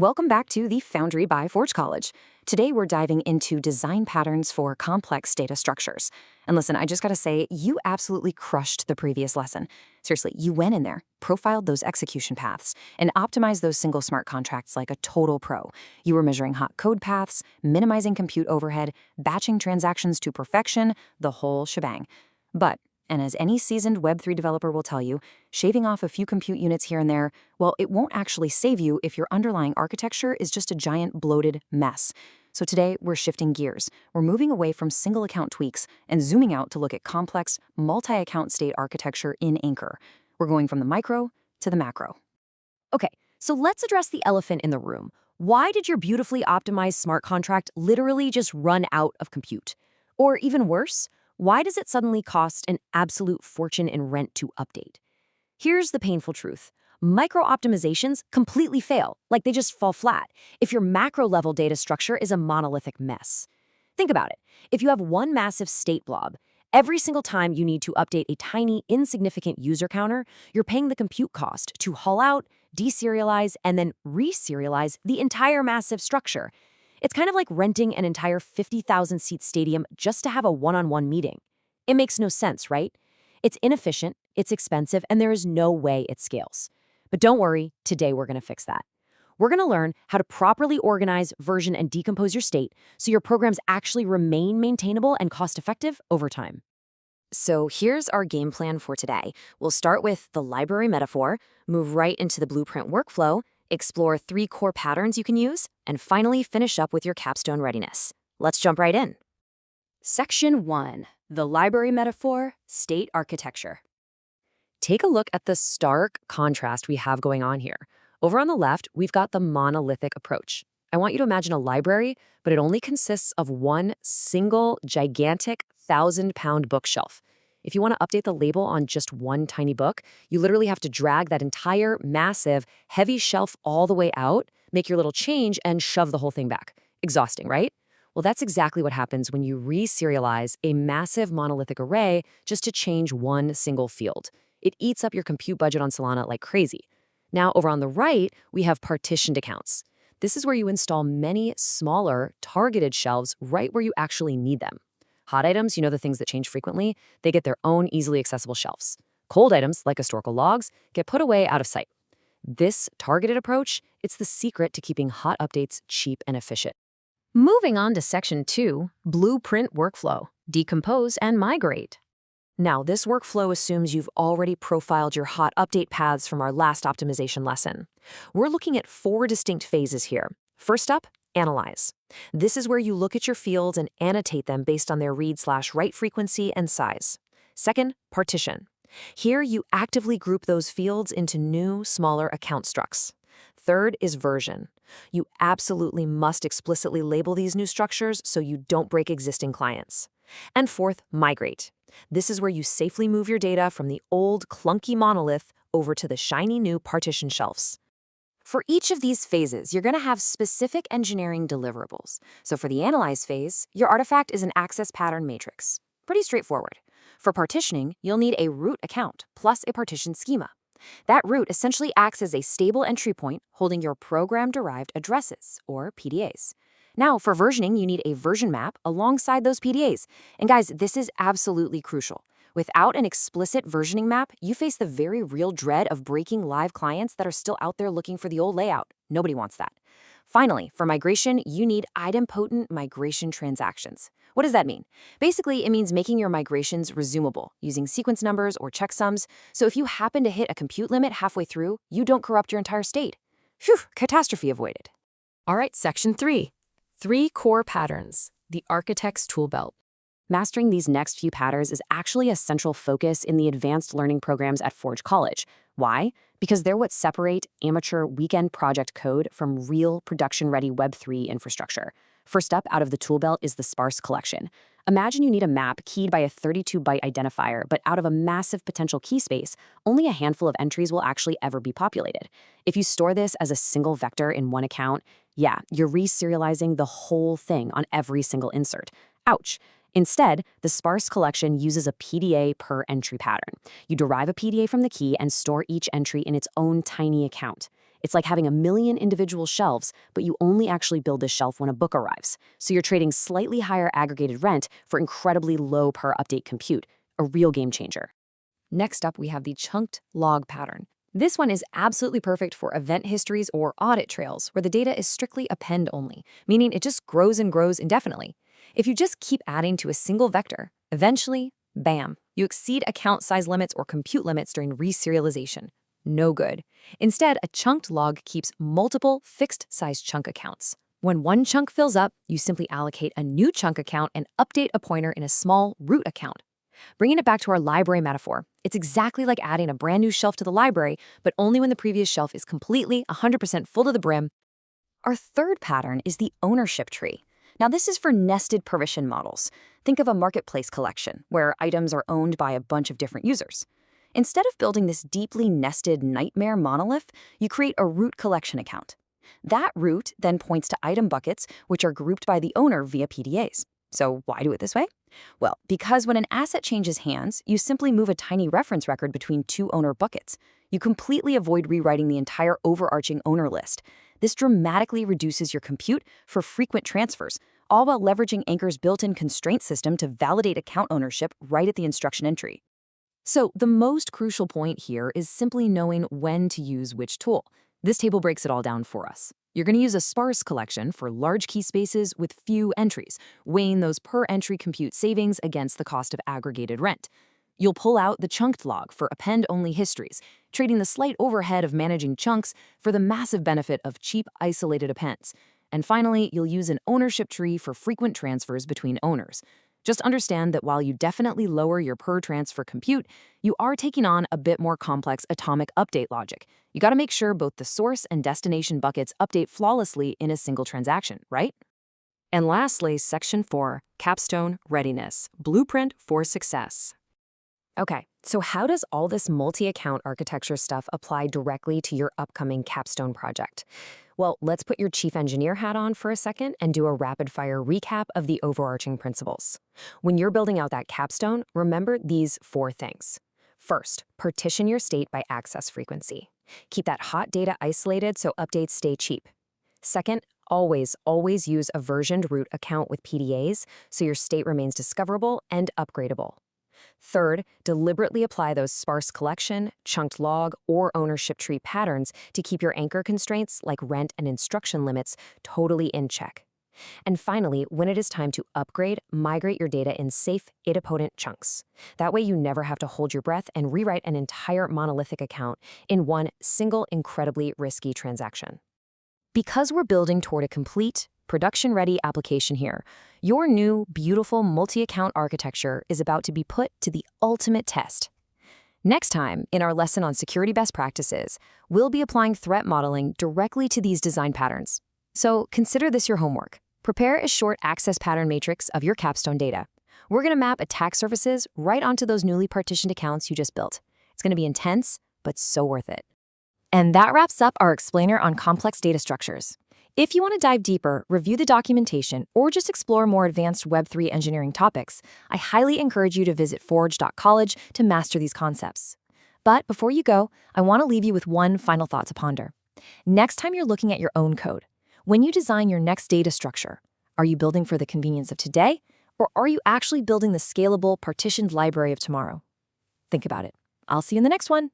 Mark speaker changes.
Speaker 1: Welcome back to the Foundry by Forge College. Today we're diving into design patterns for complex data structures. And listen, I just gotta say, you absolutely crushed the previous lesson. Seriously, you went in there, profiled those execution paths, and optimized those single smart contracts like a total pro. You were measuring hot code paths, minimizing compute overhead, batching transactions to perfection, the whole shebang. But and as any seasoned Web3 developer will tell you, shaving off a few compute units here and there, well, it won't actually save you if your underlying architecture is just a giant bloated mess. So today, we're shifting gears. We're moving away from single account tweaks and zooming out to look at complex, multi-account state architecture in Anchor. We're going from the micro to the macro.
Speaker 2: Okay, so let's address the elephant in the room. Why did your beautifully optimized smart contract literally just run out of compute? Or even worse, why does it suddenly cost an absolute fortune in rent to update? Here's the painful truth. Micro-optimizations completely fail, like they just fall flat, if your macro-level data structure is a monolithic mess. Think about it. If you have one massive state blob, every single time you need to update a tiny, insignificant user counter, you're paying the compute cost to haul out, deserialize, and then reserialize the entire massive structure. It's kind of like renting an entire 50,000-seat stadium just to have a one-on-one meeting. It makes no sense, right? It's inefficient, it's expensive, and there is no way it scales. But don't worry, today we're going to fix that. We're going to learn how to properly organize, version, and decompose your state so your programs actually remain maintainable and cost-effective over time.
Speaker 1: So here's our game plan for today. We'll start with the library metaphor, move right into the blueprint workflow, explore 3 core patterns you can use, and finally finish up with your capstone readiness. Let's jump right in. Section 1. The library metaphor, state architecture. Take a look at the stark contrast we have going on here. Over on the left, we've got the monolithic approach. I want you to imagine a library, but it only consists of one single, gigantic, 1,000-pound bookshelf. If you want to update the label on just one tiny book, you literally have to drag that entire, massive, heavy shelf all the way out, make your little change, and shove the whole thing back. Exhausting, right? Well, that's exactly what happens when you reserialize a massive monolithic array just to change one single field. It eats up your compute budget on Solana like crazy. Now, over on the right, we have partitioned accounts. This is where you install many smaller, targeted shelves right where you actually need them. Hot items, the things that change frequently, they get their own easily accessible shelves. Cold items, like historical logs, get put away out of sight. This targeted approach, it's the secret to keeping hot updates cheap and efficient. Moving on to Section 2, Blueprint Workflow, Decompose and Migrate. Now, this workflow assumes you've already profiled your hot update paths from our last optimization lesson. We're looking at 4 distinct phases here. First up, analyze. This is where you look at your fields and annotate them based on their read/write frequency and size. Second, partition. Here, you actively group those fields into new, smaller account structs. Third is version. You absolutely must explicitly label these new structures so you don't break existing clients. And fourth, migrate. This is where you safely move your data from the old, clunky monolith over to the shiny new partition shelves. For each of these phases, you're going to have specific engineering deliverables. So for the analyze phase, your artifact is an access pattern matrix. Pretty straightforward. For partitioning, you'll need a root account plus a partition schema. That root essentially acts as a stable entry point holding your program-derived addresses, or PDAs. Now, for versioning, you need a version map alongside those PDAs. And guys, this is absolutely crucial. Without an explicit versioning map, you face the very real dread of breaking live clients that are still out there looking for the old layout. Nobody wants that. Finally, for migration, you need idempotent migration transactions. What does that mean? Basically, it means making your migrations resumable, using sequence numbers or checksums, so if you happen to hit a compute limit halfway through, you don't corrupt your entire state. Phew, catastrophe avoided. All right, Section 3. 3 core patterns, the architect's tool belt. Mastering these next few patterns is actually a central focus in the advanced learning programs at Forge College. Why? Because they're what separate amateur weekend project code from real production-ready Web3 infrastructure. First up out of the tool belt is the sparse collection. Imagine you need a map keyed by a 32-byte identifier, but out of a massive potential key space, only a handful of entries will actually ever be populated. If you store this as a single vector in one account, yeah, you're reserializing the whole thing on every single insert. Ouch. Instead, the sparse collection uses a PDA per entry pattern. You derive a PDA from the key and store each entry in its own tiny account.
Speaker 2: It's like having a million individual shelves, but you only actually build this shelf when a book arrives. So you're trading slightly higher aggregated rent for incredibly low per update compute, a real game changer. Next up, we have the chunked log pattern. This one is absolutely perfect for event histories or audit trails where the data is strictly append only, meaning it just grows and grows indefinitely. If you just keep adding to a single vector, eventually, bam, you exceed account size limits or compute limits during reserialization. No good. Instead, a chunked log keeps multiple fixed-size chunk accounts. When one chunk fills up, you simply allocate a new chunk account and update a pointer in a small root account. Bringing it back to our library metaphor, it's exactly like adding a brand new shelf to the library, but only when the previous shelf is completely 100% full to the brim. Our third pattern is the ownership tree. Now, this is for nested permission models. Think of a marketplace collection, where items are owned by a bunch of different users. Instead of building this deeply nested nightmare monolith, you create a root collection account. That root then points to item buckets, which are grouped by the owner via PDAs. So why do it this way? Well, because when an asset changes hands, you simply move a tiny reference record between two owner buckets. You completely avoid rewriting the entire overarching owner list. This dramatically reduces your compute for frequent transfers, all while leveraging Anchor's built-in constraint system to validate account ownership right at the instruction entry. So the most crucial point here is simply knowing when to use which tool. This table breaks it all down for us. You're going to use a sparse collection for large key spaces with few entries, weighing those per entry compute savings against the cost of aggregated rent. You'll pull out the chunked log for append-only histories, trading the slight overhead of managing chunks for the massive benefit of cheap, isolated appends. And finally, you'll use an ownership tree for frequent transfers between owners. Just understand that while you definitely lower your per transfer compute, you are taking on a bit more complex atomic update logic. You got to make sure both the source and destination buckets update flawlessly in a single transaction, right? And lastly, Section 4, Capstone Readiness, Blueprint for Success. Okay, so how does all this multi-account architecture stuff apply directly to your upcoming capstone project? Well, let's put your chief engineer hat on for a second and do a rapid-fire recap of the overarching principles. When you're building out that capstone, remember these 4 things. First, partition your state by access frequency. Keep that hot data isolated so updates stay cheap. Second, always use a versioned root account with PDAs so your state remains discoverable and upgradable. Third, deliberately apply those sparse collection, chunked log, or ownership tree patterns to keep your anchor constraints like rent and instruction limits totally in check. And finally, when it is time to upgrade, migrate your data in safe, idempotent chunks. That way you never have to hold your breath and rewrite an entire monolithic account in one single incredibly risky transaction. Because we're building toward a complete, production-ready application here, your new, beautiful multi-account architecture is about to be put to the ultimate test. Next time, in our lesson on security best practices, we'll be applying threat modeling directly to these design patterns. So consider this your homework. Prepare a short access pattern matrix of your capstone data. We're going to map attack surfaces right onto those newly partitioned accounts you just built. It's going to be intense, but so worth it. And that wraps up our explainer on complex data structures. If you want to dive deeper, review the documentation, or just explore more advanced Web3 engineering topics, I highly encourage you to visit forge.college to master these concepts. But before you go, I want to leave you with one final thought to ponder. Next time you're looking at your own code, when you design your next data structure, are you building for the convenience of today, or are you actually building the scalable, partitioned library of tomorrow? Think about it. I'll see you in the next one.